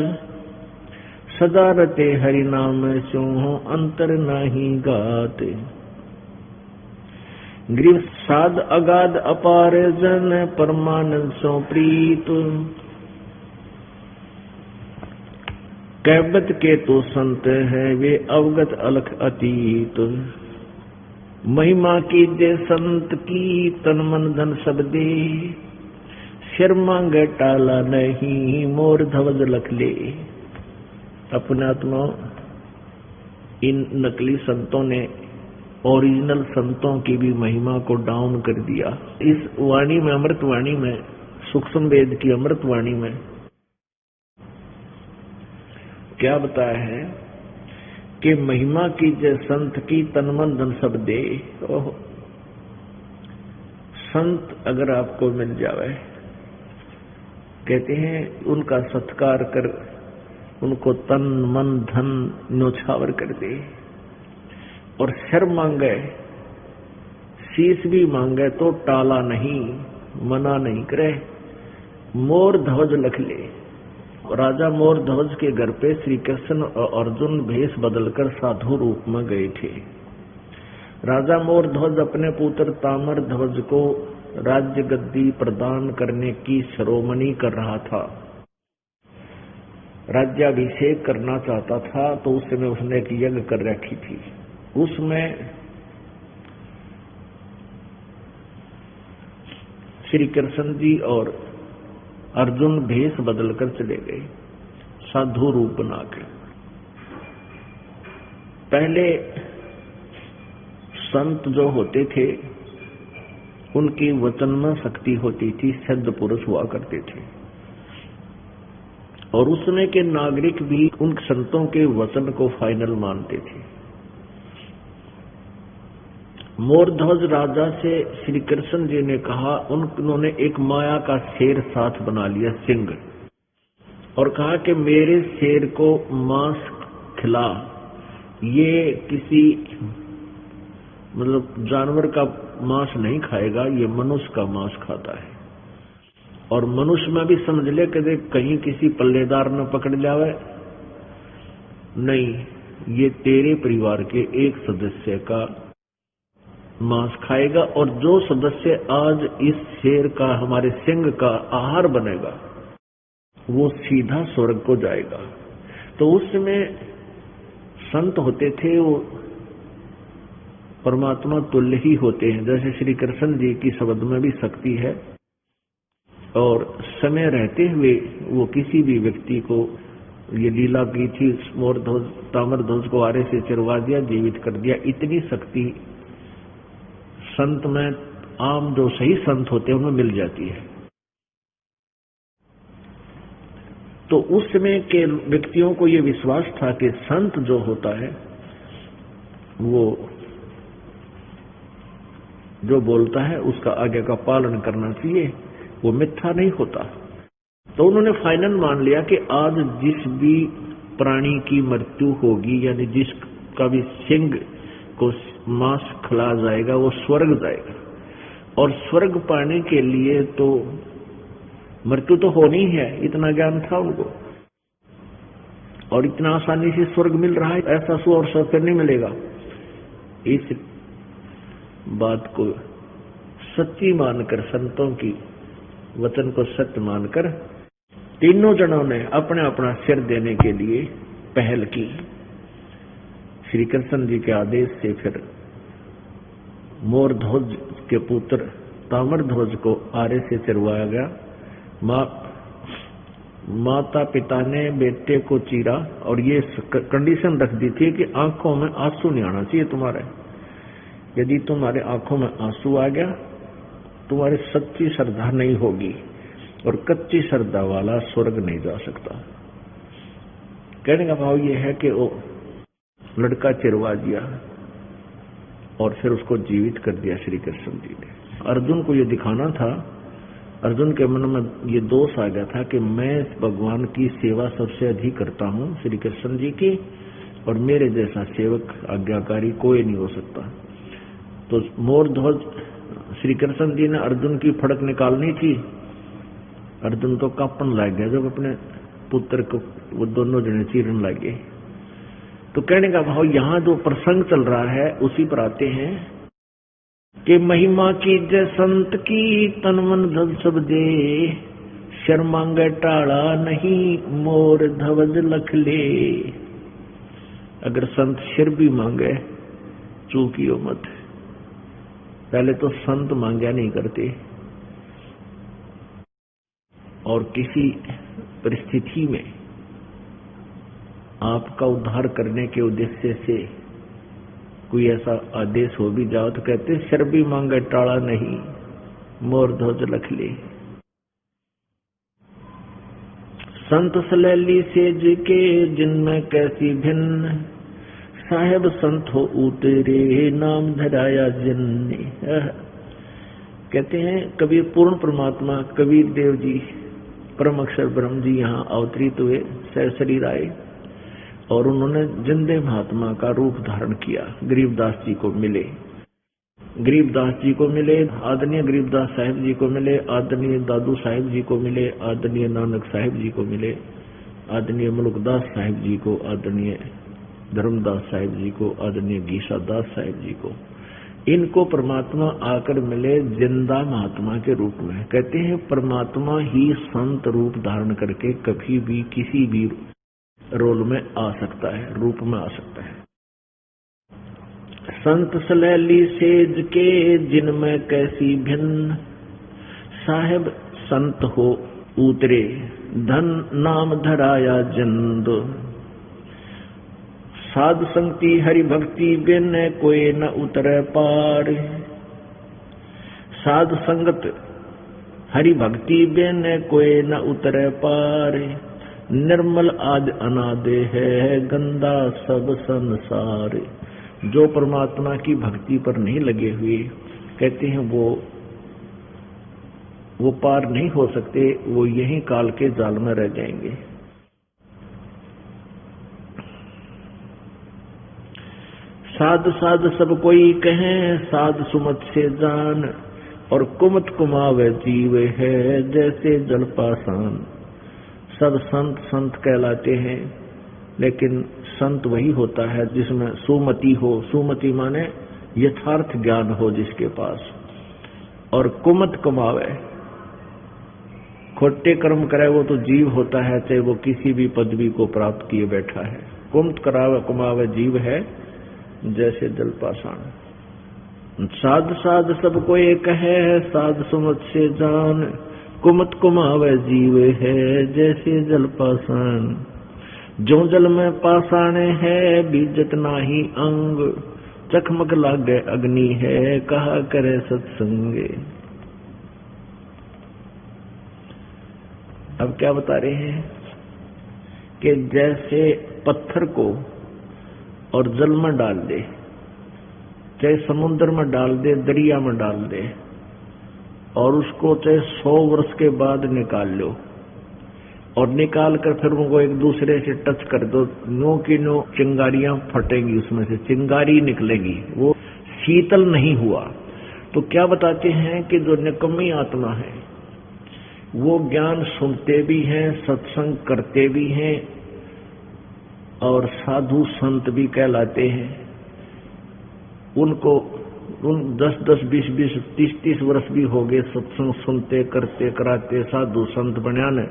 सदा रते हरि नाम सो अंतर नहीं गाते। गिरब साध अगाध अपार जन परमानंद सो प्रीत, कहबत के तो संत है वे अवगत अलख अतीत। महिमा की दे संत की तन मन धन सब दे, सिर मांग टाला नहीं मोर ध्वज लख ले। अपने आत्मा इन नकली संतों ने ओरिजिनल संतों की भी महिमा को डाउन कर दिया। इस वाणी में, अमृत वाणी में, सूक्ष्म वेद की अमृत वाणी में क्या बताया है कि महिमा की जय संत की तन मन धन सब दे। ओह, संत अगर आपको मिल जावे, कहते हैं उनका सत्कार कर, उनको तन मन धन न्योछावर कर दे, और सिर मांगे, शीश भी मांगे तो टाला नहीं, मना नहीं करे, मोर ध्वज लख ले। राजा मोर ध्वज के घर पे श्री कृष्ण और अर्जुन भेष बदलकर साधु रूप में गए थे। राजा मोर ध्वज अपने पुत्र ताम्र ध्वज को राज्य गद्दी प्रदान करने की शिरोमणि कर रहा था, राज्याभिषेक करना चाहता था। तो उस समय उसने एक यज्ञ कर रखी थी। उसमें श्री कृष्ण जी और अर्जुन भेष बदलकर चले गए साधु रूप बनाकर। पहले संत जो होते थे उनकी वचन में शक्ति होती थी, सिद्ध पुरुष हुआ करते थे, और उस समय के नागरिक भी उन संतों के वचन को फाइनल मानते थे। मोरध्वज राजा से श्री कृष्ण जी ने कहा, उन्होंने एक माया का शेर साथ बना लिया, सिंह, और कहा कि मेरे शेर को मांस खिला। ये किसी मतलब जानवर का मांस नहीं खाएगा, ये मनुष्य का मांस खाता है। और मनुष्य में भी समझ ले कि कहीं किसी पल्लेदार न पकड़ जावे, नहीं, ये तेरे परिवार के एक सदस्य का मांस खाएगा, और जो सदस्य आज इस शेर का, हमारे सिंह का आहार बनेगा, वो सीधा स्वर्ग को जाएगा। तो उस समय संत होते थे वो परमात्मा तुल्य ही होते हैं। जैसे श्री कृष्ण जी की शब्द में भी शक्ति है, और समय रहते हुए वो किसी भी व्यक्ति को ये लीला की थी, ताम्र ध्वज को आरे से चिरवा दिया, जीवित कर दिया। इतनी शक्ति संत में, आम जो सही संत होते हैं उनमें मिल जाती है। तो उस समय के व्यक्तियों को ये विश्वास था कि संत जो होता है वो जो बोलता है उसका आज्ञा का पालन करना चाहिए, वो मिथ्या नहीं होता। तो उन्होंने फाइनल मान लिया कि आज जिस भी प्राणी की मृत्यु होगी, यानी जिसका भी सिंह को मांस खिला जाएगा, वो स्वर्ग जाएगा। और स्वर्ग पाने के लिए तो मृत्यु तो होनी है, इतना ज्ञान था उनको, और इतना आसानी से स्वर्ग मिल रहा है, ऐसा सु और फिर नहीं मिलेगा। इस बात को सच्ची मानकर, संतों की वचन को सत्य मानकर, तीनों जनों ने अपने अपना सिर देने के लिए पहल की। श्री कृष्ण जी के आदेश से फिर मोरध्वज के पुत्र ताम्रध्वज को आरे से चिरवाया गया। माता पिता ने बेटे को चीरा, और ये कंडीशन रख दी थी कि आंखों में आंसू नहीं आना चाहिए तुम्हारे। यदि तुम्हारे आंखों में आंसू आ गया, तुम्हारी सच्ची श्रद्धा नहीं होगी, और कच्ची श्रद्धा वाला स्वर्ग नहीं जा सकता। कहने का भाव ये है कि वो लड़का चिरवा दिया और फिर उसको जीवित कर दिया श्री कृष्ण जी ने। अर्जुन को ये दिखाना था, अर्जुन के मन में ये दोष आ गया था कि मैं भगवान की सेवा सबसे अधिक करता हूँ, श्री कृष्ण जी की, और मेरे जैसा सेवक आज्ञाकारी कोई नहीं हो सकता। तो मोरध्वज श्री कृष्ण जी ने अर्जुन की फड़क निकालनी थी। अर्जुन तो कांपन लग गया जब अपने पुत्र को वो दोनों जने चीरने लगे। तो कहने का भाव, यहाँ जो प्रसंग चल रहा है उसी पर आते हैं कि महिमा की जय संत की, तन मन धन सब दे, शर मांगे टाड़ा नहीं, मोर ध्वज लख ले। अगर संत सिर भी मांगे चूकियो मत। पहले तो संत मांगा नहीं करते, और किसी परिस्थिति में आपका उद्धार करने के उद्देश्य से कोई ऐसा आदेश हो भी जाओ तो कहते सिर भी मांगे टाड़ा नहीं, मोर ध्वज लख ले। संत सलैली सेज के जिनमें कैसी भिन्न, साहेब संत हो उतरे नाम धराया जिनने। कहते हैं कबीर पूर्ण परमात्मा कबीर देव जी, परम अक्षर ब्रह्म जी यहाँ अवतरित हुए, सह शरीर आए, और उन्होंने जिंदे महात्मा का रूप धारण किया। गरीबदास जी को मिले, गरीबदास जी को मिले, आदरणीय गरीबदास साहिब जी को मिले, आदरणीय दादू साहिब जी को मिले, आदरणीय नानक साहिब जी को मिले, आदरणीय मुल्कदास साहिब जी को, आदरणीय धर्मदास साहिब जी को, आदरणीय गीसा दास साहिब जी को, इनको परमात्मा आकर मिले जिंदा महात्मा के रूप में। कहते हैं परमात्मा ही संत रूप धारण करके कभी भी किसी भी रोल में आ सकता है, रूप में आ सकता है। संत सलैली सेज के जिनमें कैसी भिन्न, साहेब संत हो उतरे धन नाम धराया जिंद, साध संगति हरि भक्ति बिन कोई न उतरे पार, साध संगत हरि भक्ति बिन कोई न उतरे पार, निर्मल आदि अनादि है गंदा सब संसार। जो परमात्मा की भक्ति पर नहीं लगे हुए, कहते हैं वो पार नहीं हो सकते, वो यही काल के जाल में रह जाएंगे। साध साध सब कोई कहे साध सुमत से जान, और कुमत कुमावे जीव है जैसे जल पासान। सब संत संत कहलाते हैं, लेकिन संत वही होता है जिसमें सुमति हो। सुमति माने यथार्थ ज्ञान हो जिसके पास, और कुमत कमावे, खोटे कर्म करे वो तो जीव होता है, चाहे वो किसी भी पदवी को प्राप्त किए बैठा है। कुमत करावे कमावे जीव है जैसे जल पाषाण। साध साध सबको एक है साध सुमत से जान, कुमत कुमावे जीव है जैसे जल पाषाण। जो जल में पाषाण है बीजत नाही अंग, चकमक लागे अग्नि है कहा करे सत्संगे। अब क्या बता रहे हैं कि जैसे पत्थर को और जल में डाल दे, चाहे समुद्र में डाल दे, दरिया में डाल दे, और उसको चाहे 100 वर्ष के बाद निकाल लो, और निकाल कर फिर उनको एक दूसरे से टच कर दो, नो की नो चिंगारियां फटेंगी, उसमें से चिंगारी निकलेगी, वो शीतल नहीं हुआ। तो क्या बताते हैं कि जो निकम्मी आत्मा है वो ज्ञान सुनते भी हैं, सत्संग करते भी हैं, और साधु संत भी कहलाते हैं। उनको 10-10, 20-20, 30-30 वर्ष भी हो गए सत्संग सुनते करते कराते साधु संत बन्याने,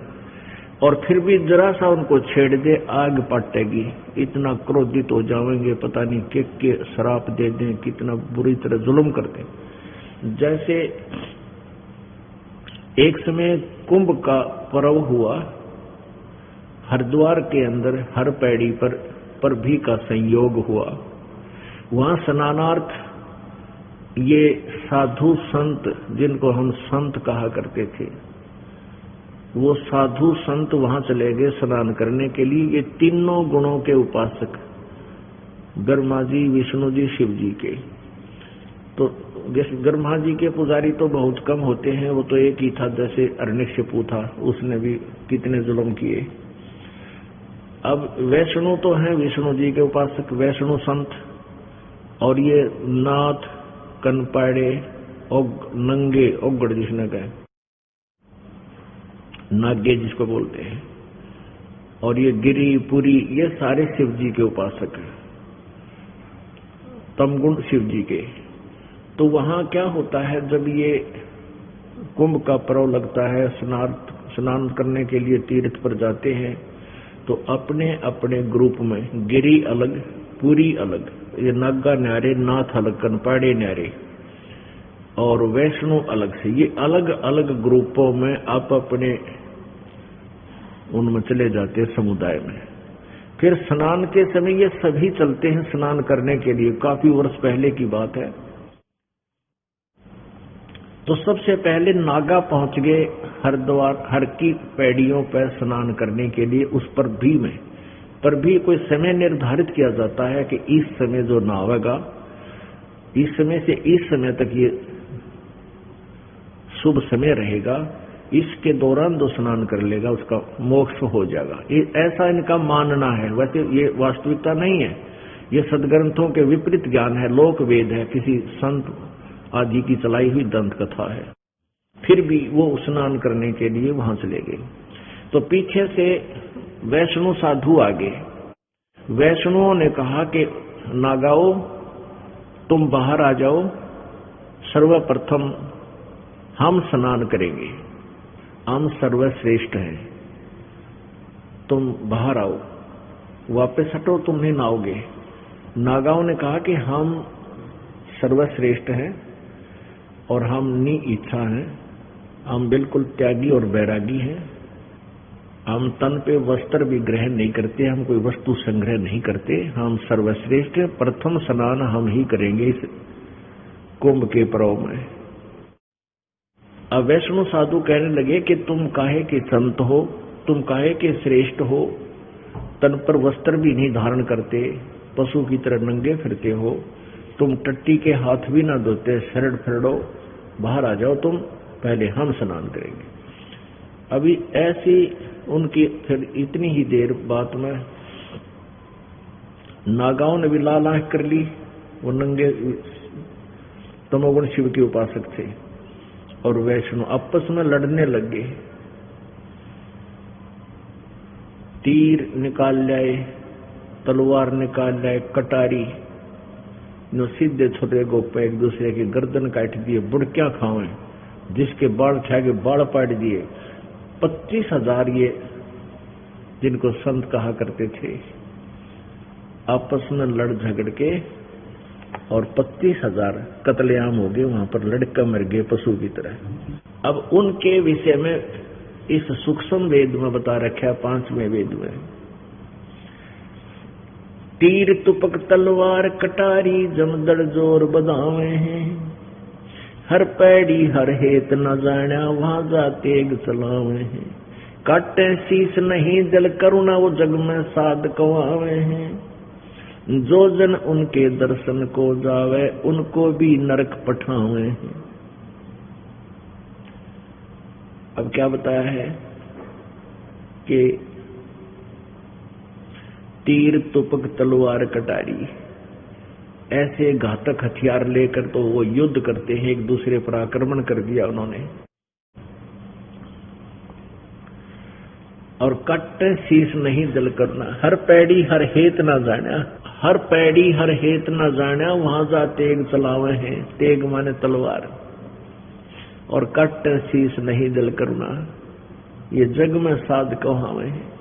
और फिर भी जरा सा उनको छेड़ दे आग पटेगी, इतना क्रोधित हो जाएंगे, पता नहीं के शराप दे दें, कितना बुरी तरह जुल्म करते। जैसे एक समय कुंभ का पर्व हुआ, हरिद्वार के अंदर हर पैड़ी पर भी का संयोग हुआ। वहां स्नानार्थ ये साधु संत, जिनको हम संत कहा करते थे, वो साधु संत वहां चले गए स्नान करने के लिए। ये तीनों गुणों के उपासक, ब्रह्मा जी, विष्णु जी, शिव जी के। तो जैसे ब्रह्मा जी के पुजारी तो बहुत कम होते हैं, वो तो एक ही था, जैसे अरण्यकशिपु था, उसने भी कितने जुल्म किए। अब वैष्णु तो हैं विष्णु जी के उपासक, वैष्णु संत, और ये नाथ, कनपाड़े, नंगे, ओगड़ जिसने कहे, नागे जिसको बोलते हैं, और ये गिरी पुरी, ये सारे शिव जी के उपासक हैं, तमगुण शिव जी के। तो वहां क्या होता है, जब ये कुंभ का पर्व लगता है, स्नान करने के लिए तीर्थ पर जाते हैं, तो अपने अपने ग्रुप में गिरी अलग, पुरी अलग, ये नागा न्यारे, नाथ अलग, कनपाड़े न्यारे, और वैष्णु अलग से, ये अलग अलग ग्रुपों में आप अपने उनमें चले जाते हैं समुदाय में। फिर स्नान के समय ये सभी चलते हैं स्नान करने के लिए, काफी वर्ष पहले की बात है। तो सबसे पहले नागा पहुंच गए हरिद्वार, हर की पैड़ियों पर स्नान करने के लिए, उस पर भी कोई समय निर्धारित किया जाता है कि इस समय जो नहावेगा, इस समय से इस समय तक ये शुभ समय रहेगा, इसके दौरान जो स्नान कर लेगा उसका मोक्ष हो जाएगा। ऐसा इनका मानना है। वैसे ये वास्तविकता नहीं है, ये सदग्रंथों के विपरीत ज्ञान है, लोक वेद है, किसी संत आदि की चलाई हुई दंत कथा है। फिर भी वो स्नान करने के लिए वहां चले गए। तो पीछे से वैष्णु साधु आगे। वैष्णुओं ने कहा कि नागाओं तुम बाहर आ जाओ, सर्वप्रथम हम स्नान करेंगे, हम सर्वश्रेष्ठ हैं, तुम बाहर आओ, वापस हटो, तुम नहीं नहाओगे। नागाओं ने कहा कि हम सर्वश्रेष्ठ हैं और हम नि इच्छा हैं, हम बिल्कुल त्यागी और बैरागी हैं, हम तन पे वस्त्र भी ग्रहण नहीं करते, हम कोई वस्तु संग्रह नहीं करते, हम सर्वश्रेष्ठ, प्रथम स्नान हम ही करेंगे इस कुंभ के पर्व में। अब वैष्णु साधु कहने लगे कि तुम काहे के संत हो, तुम काहे के श्रेष्ठ हो, तन पर वस्त्र भी नहीं धारण करते, पशु की तरह नंगे फिरते हो, तुम टट्टी के हाथ भी ना धोते, शरण फिरो, बाहर आ जाओ, तुम पहले हम स्नान करेंगे। अभी ऐसी उनकी फिर इतनी ही देर बात में नागाओं ने भी लाल आंख कर ली, वो नंगे तमोगुण शिव के उपासक थे, और वैष्णु आपस में लड़ने लग गए, तीर निकाल लाए, तलवार निकाल लाए, कटारी नो सीधे छोटे गोपे एक दूसरे की गर्दन काट दिए, बुड़कियां खावे, जिसके बाल छा के बाल पाट दिए। 25,000 ये जिनको संत कहा करते थे आपस में लड़ झगड़ के, और 25,000 कत्लेआम हो गए, वहां पर लड़के मर गए पशु की तरह। अब उनके विषय में इस सूक्ष्म वेद में बता रखा है, 5वें वेद में, तीर तुपक तलवार कटारी जमदड़ जोर बधावे हैं, हर पैड़ी हर हेत न जाना वहां जा तेग चलावे हैं, काटे शीस नहीं जल करुणा वो जग में साध कवावे हैं, जो जन उनके दर्शन को जावे उनको भी नरक पठावे हैं। अब क्या बताया है कि तीर तुपक तलवार कटारी ऐसे घातक हथियार लेकर तो वो युद्ध करते हैं, एक दूसरे पर आक्रमण कर दिया उन्होंने, और कट शीश नहीं जल करना, हर पैड़ी हर हेत ना जाना, हर पैड़ी हर हेत ना जाना वहां जा तेग चलावे हैं, तेग माने तलवार, और कट शीश नहीं जल करना, ये जग में साध कहावे हैं।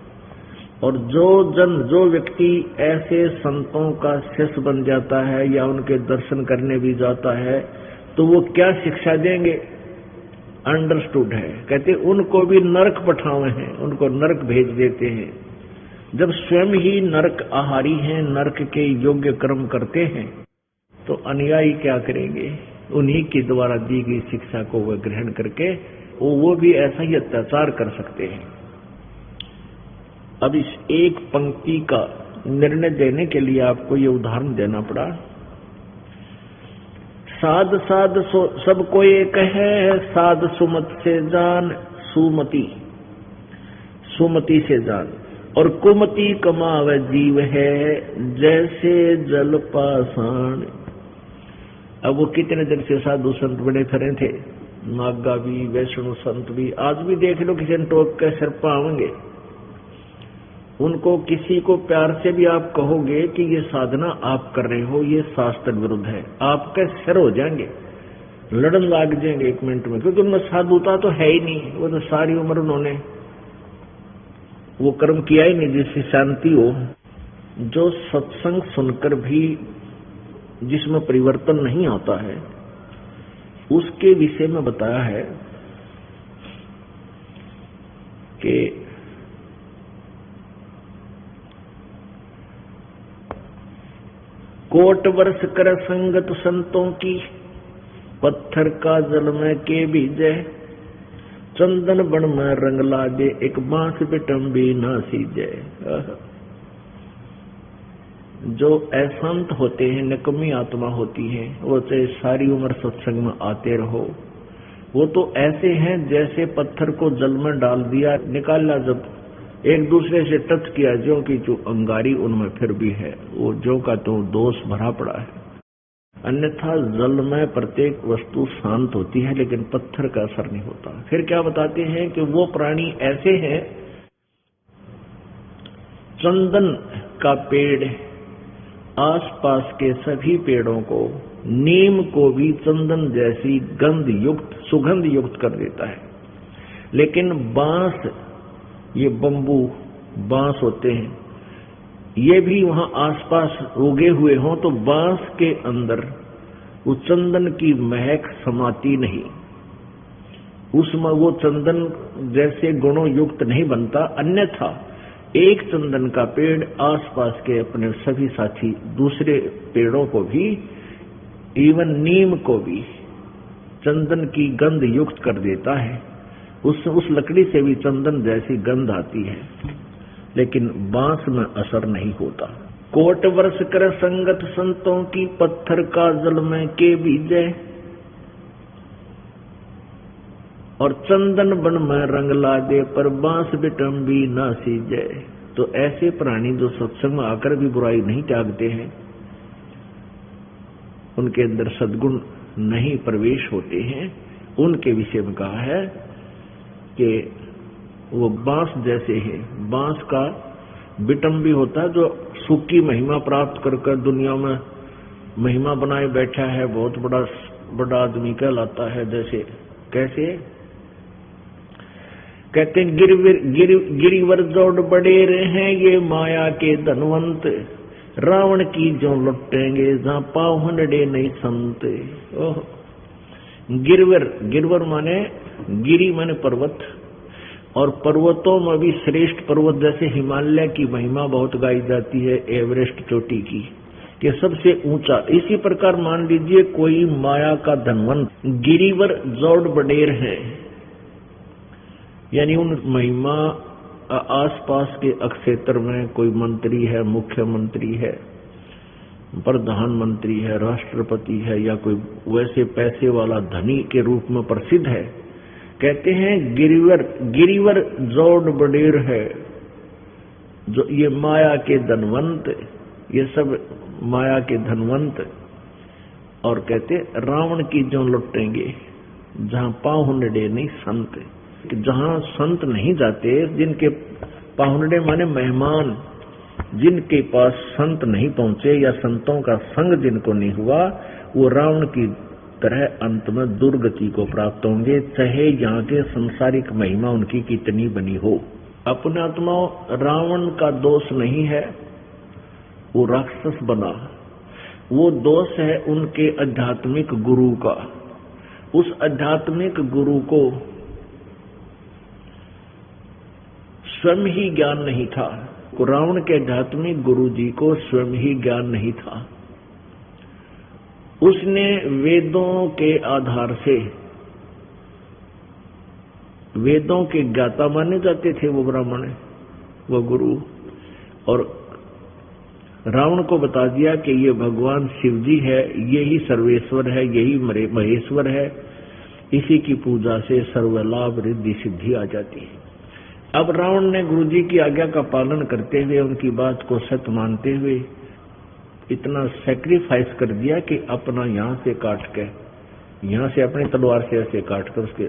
और जो व्यक्ति ऐसे संतों का शिष्य बन जाता है या उनके दर्शन करने भी जाता है तो वो क्या शिक्षा देंगे, अंडरस्टूड है। कहते उनको भी नरक पठावे हैं, उनको नरक भेज देते हैं। जब स्वयं ही नरक आहारी हैं, नरक के योग्य कर्म करते हैं, तो अनुयायी क्या करेंगे, उन्हीं के द्वारा दी गई शिक्षा को वह ग्रहण करके वो भी ऐसा ही अत्याचार कर सकते हैं। अब इस एक पंक्ति का निर्णय देने के लिए आपको ये उदाहरण देना पड़ा। साध साध सबको एक है, साध सुमत से जान, सुमति सुमति से जान, और कुमति कमावे जीव है जैसे जल पाषाण। अब वो कितने दिन से साधु संत बड़े खड़े थे, नागा भी वैष्णु संत भी, आज भी देख लो किसी ने टोक के सिर पावेंगे। उनको किसी को प्यार से भी आप कहोगे कि ये साधना आप कर रहे हो, ये शास्त्र विरुद्ध है, आपके सिर हो जाएंगे, लड़न लाग जाएंगे 1 मिनट में, क्योंकि उनमें साधुता तो है ही नहीं। वो तो सारी उम्र उन्होंने वो कर्म किया ही नहीं जिससे शांति हो। जो सत्संग सुनकर भी जिसमें परिवर्तन नहीं आता है, उसके विषय में बताया है कि कोट वर्ष कर संगत संतों की, पत्थर का जल में के बीजे, चंदन बन में रंग लाजे, एक बांस बिटम्बी ना सीजे। जो अशांत होते हैं, निकम्मी आत्मा होती है, वो चाहे सारी उम्र सत्संग में आते रहो, वो तो ऐसे हैं जैसे पत्थर को जल में डाल दिया, निकाला, जब एक दूसरे से टच किया, जो की जो अंगारी उनमें फिर भी है, वो जो का तो दोष भरा पड़ा है। अन्यथा जल में प्रत्येक वस्तु शांत होती है, लेकिन पत्थर का असर नहीं होता। फिर क्या बताते हैं कि वो प्राणी ऐसे हैं चंदन का पेड़ आसपास के सभी पेड़ों को, नीम को भी चंदन जैसी गंध युक्त, सुगंध युक्त कर देता है। लेकिन बांस, ये बम्बू बांस होते हैं, ये भी वहां आसपास उगे हुए हों तो बांस के अंदर उस चंदन की महक समाती नहीं, उसमें वो चंदन जैसे गुणों युक्त नहीं बनता। अन्यथा एक चंदन का पेड़ आसपास के अपने सभी साथी दूसरे पेड़ों को भी, इवन नीम को भी चंदन की गंध युक्त कर देता है। उस लकड़ी से भी चंदन जैसी गंध आती है, लेकिन बांस में असर नहीं होता। कोट वर्ष कर संगत संतों की, पत्थर का जल में के बीजे, और चंदन बन में रंग ला दे, पर बांस बिटम्बी ना सीजे। तो ऐसे प्राणी जो सत्संग में आकर भी बुराई नहीं त्यागते हैं, उनके अंदर सद्गुण नहीं प्रवेश होते हैं, उनके विषय में कहा है कि वो बांस जैसे है। बांस का बिटम्बी होता है जो सुख की महिमा प्राप्त कर दुनिया में महिमा बनाए बैठा है, बहुत बड़ा आदमी कहलाता है। जैसे कैसे कहते हैं, गिरिवर जोड़ बड़े रहे ये माया के धनवंत, रावण की जो लुटेंगे जहां पाँव हंडे नहीं संत। ओह, गिरवर माने गिरी माने पर्वत, और पर्वतों में भी श्रेष्ठ पर्वत जैसे हिमालय की महिमा बहुत गाई जाती है, एवरेस्ट चोटी की, कि सबसे ऊंचा। इसी प्रकार मान लीजिए कोई माया का धनवंत गिरिवर जोड़ बडेर है, यानी उन महिमा आसपास के क्षेत्र में कोई मंत्री है, मुख्यमंत्री है, प्रधानमंत्री है, राष्ट्रपति है, या कोई वैसे पैसे वाला धनी के रूप में प्रसिद्ध है। कहते हैं गिरिवर जोड़ बडेर है, जो ये माया के धनवंत, ये सब माया के धनवंत। और कहते रावण की जो लुटेंगे जहां पाँव हंडे नहीं संत, जहां संत नहीं जाते, जिनके पाहुंडे माने मेहमान, जिनके पास संत नहीं पहुंचे या संतों का संग जिनको नहीं हुआ, वो रावण की तरह अंत में दुर्गति को प्राप्त होंगे, चाहे यहाँ के संसारिक महिमा उनकी कितनी बनी हो। अपने आत्मा रावण का दोष नहीं है, वो राक्षस बना, वो दोष है उनके आध्यात्मिक गुरु का। उस आध्यात्मिक गुरु को स्वयं ही ज्ञान नहीं था। रावण के आध्यात्मिक गुरु जी को स्वयं ही ज्ञान नहीं था। उसने वेदों के आधार से, वेदों के ज्ञाता माने जाते थे वो ब्राह्मण, वो गुरु, और रावण को बता दिया कि ये भगवान शिव जी है, यही सर्वेश्वर है, यही महेश्वर है, इसी की पूजा से सर्वलाभ रिद्धि सिद्धि आ जाती है। अब रावण ने गुरु जी की आज्ञा का पालन करते हुए, उनकी बात को सत्य मानते हुए इतना सैक्रिफाइस कर दिया कि अपना यहां से काट के, यहां से अपनी तलवार से ऐसे काट कर उसके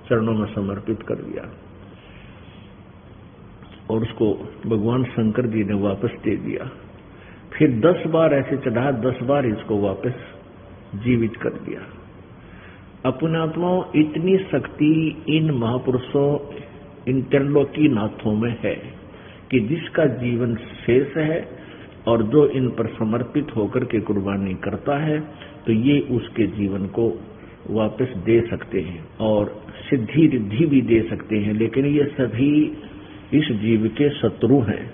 चरणों में समर्पित कर दिया, और उसको भगवान शंकर जी ने वापस दे दिया। फिर 10 बार ऐसे चढ़ा, 10 बार इसको वापस जीवित कर दिया। अपने आत्माओं, इतनी शक्ति इन महापुरुषों, इन त्रिलोकी नाथों में है कि जिसका जीवन शेष है और जो इन पर समर्पित होकर के कुर्बानी करता है, तो ये उसके जीवन को वापस दे सकते हैं और सिद्धि रिद्धि भी दे सकते हैं। लेकिन ये सभी इस जीव के शत्रु हैं।